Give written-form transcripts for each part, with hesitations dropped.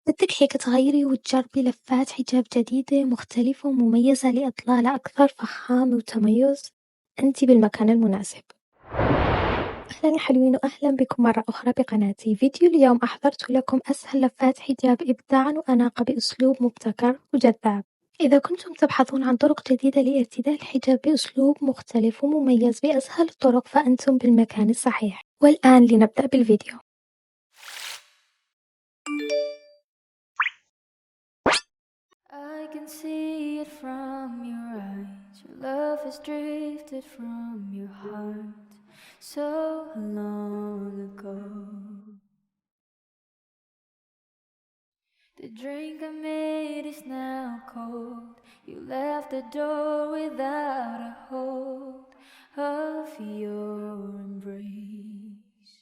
بدك هيك تغيري وتجربي لفات حجاب جديدة مختلفة ومميزة لإطلالة أكثر فخامة وتميز؟ أنتِ بالمكان المناسب. أهلا يا حلوين وأهلا بكم مرة أخرى بقناتي. فيديو اليوم أحضرت لكم أسهل لفات حجاب إبداعا وأناقة بأسلوب مبتكر وجذاب. إذا كنتم تبحثون عن طرق جديدة لارتداء الحجاب بأسلوب مختلف ومميز بأسهل الطرق فأنتم بالمكان الصحيح. والآن لنبدأ بالفيديو. I can see it from your eyes. Your love has drifted from your heart so long ago. The drink I made is now cold. You left the door without a hold of your embrace.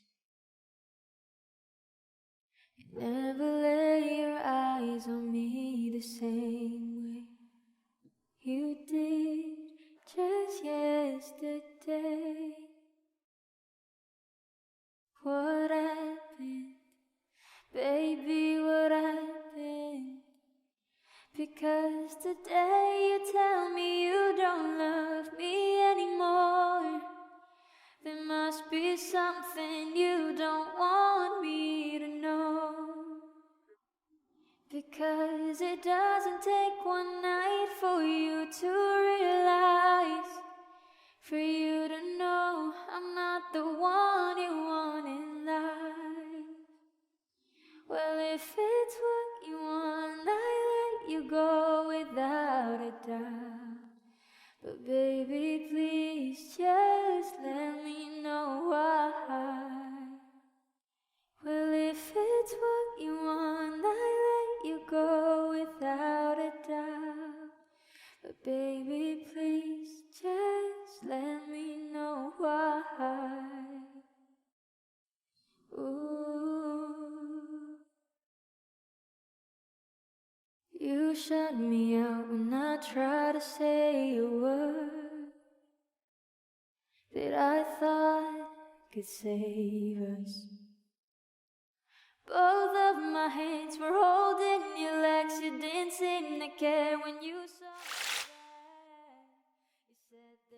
You never lay your eyes on me the same way you did just yesterday. What happened, baby, what happened? Because today you tell me you don't love me anymore. There must be something you don't want me to know. Because it doesn't take one night for you to realize, for you to know I'm not the one you want in life. Well, if it's what you want, I let you go without a doubt. But baby, please just let me know why. Well, if it's what you want, I let you go without a doubt. But baby, please just let me know why. Ooh. You shut me out when I try to say a word that I thought could save us. Both of my hands were holding your legs. You didn't seem to care when you saw that.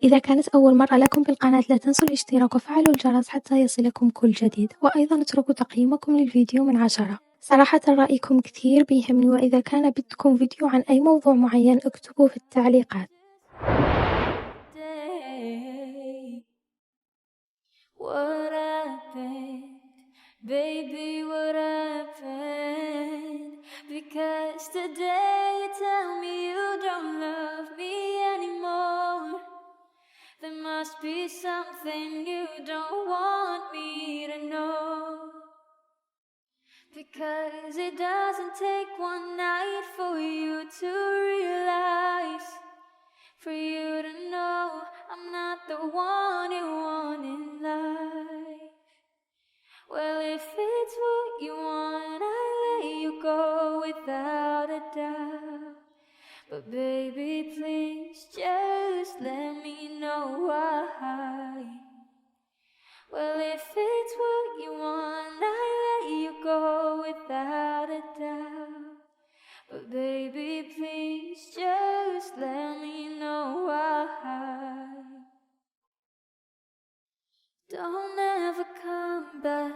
إذا كانت أول مرة لكم بالقناة لا تنسوا الاشتراك وفعلوا الجرس حتى يصلكم كل جديد، وأيضا اتركوا تقييمكم للفيديو من 10. صراحة رأيكم كثير بيهمني، وإذا كان بدكم فيديو عن أي موضوع معين اكتبوا في التعليقات. What happened, baby, what happened? Because today you tell me you don't love me anymore. There must be something you don't want me to know. Because it doesn't take one night for you to realize, for you to know I'm not the one you want in life. Well, if it's what you want, I let you go without a doubt. But baby, please just let me know why. Well, if it's what you want, I let you go without a doubt. But baby, please just let me know why. Don't ever come back,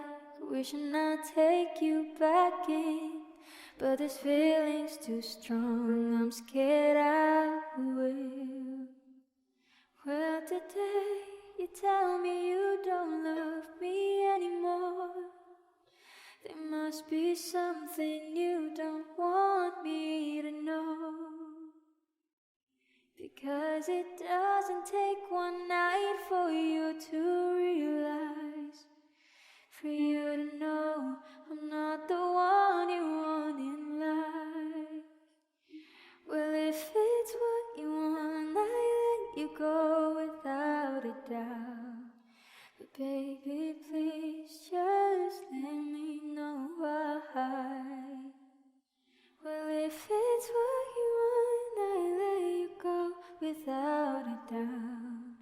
wishing I'd take you back in. But this feeling's too strong, I'm scared I will. Well, today you tell me you don't love me anymore. There must be something you don't want me to know. Because it doesn't take one night for you to realize, for you to know I'm not the one you want in life. Well, if it's what you want, I let you go without a doubt. But baby, please just let me know why. Well, if it's what you want, I let you go without a doubt.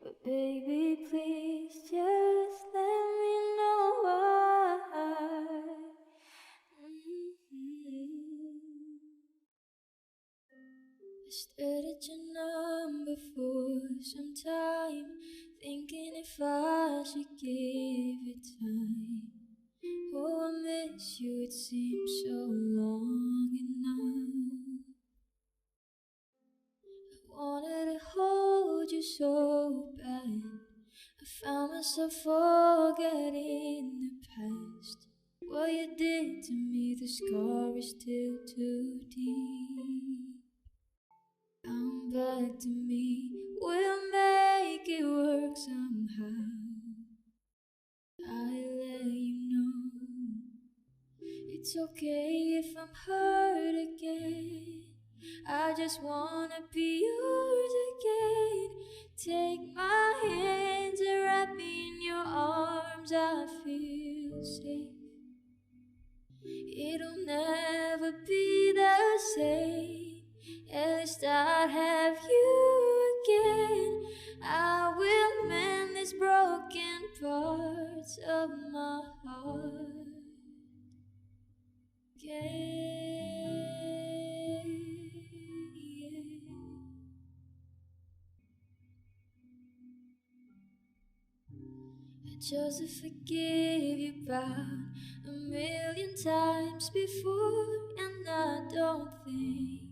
But baby, please just let me know why. Just edit your number for some time, thinking if I should give it time. Oh, I miss you, it seems so long enough. I wanted to hold you so bad, I found myself forgetting the past. What you did to me, the scar is still too deep. Come back to me, we'll make it work somehow. I let you know it's okay if I'm hurt again. I just wanna be yours again. Take my hands and wrap me in your arms. I feel safe. It'll never be the same. At least I'd have you again. I will mend these broken parts of my heart again. I chose to forgive you about 1,000,000 times before, and I don't think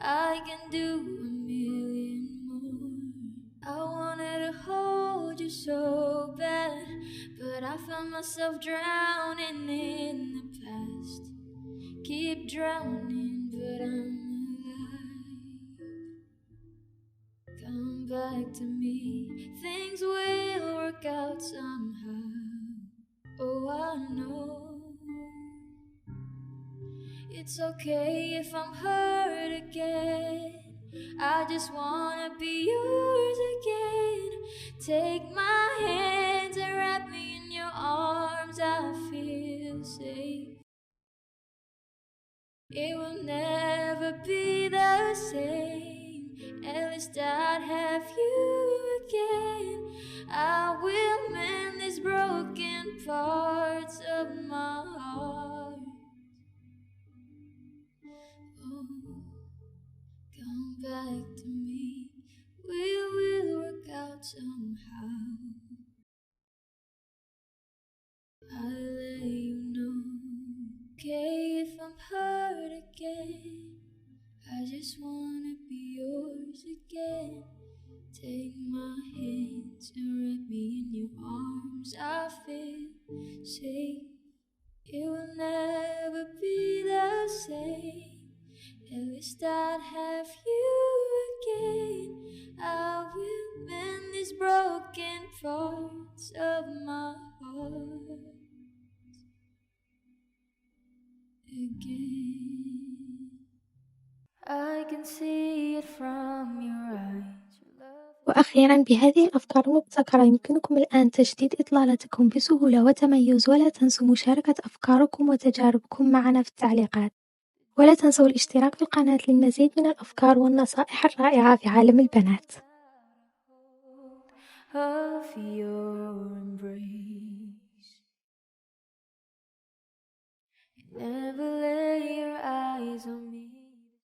I can do 1,000,000 more. I wanted to hold you so bad, but I found myself drowning in the past. Keep drowning, but I'm alive. Come back to me, things will work out somehow. Oh, I know. It's okay if I'm hurt again. I just wanna be yours again. Take my hands and wrap me in your arms. I feel safe. It will never be the same. At least I'd have you again. I will mend these broken parts of my heart. Come back to me, we will work out somehow. I'll let you know, okay, if I'm hurt again. I just wanna be yours again. Take my hands and wrap me in your arms. I feel safe. It will never be the same. At least I'd have you again. I will mend these broken parts of my heart again. I can see it from your eyes. وأخيرا بهذه الأفكار المبتكرة يمكنكم الآن تجديد إطلالتكم بسهولة وتميز، ولا تنسوا مشاركة أفكاركم وتجاربكم معنا في التعليقات، ولا تنسوا الاشتراك في القناة للمزيد من الأفكار والنصائح الرائعة في عالم البنات. Of your embrace, never lay your eyes on me.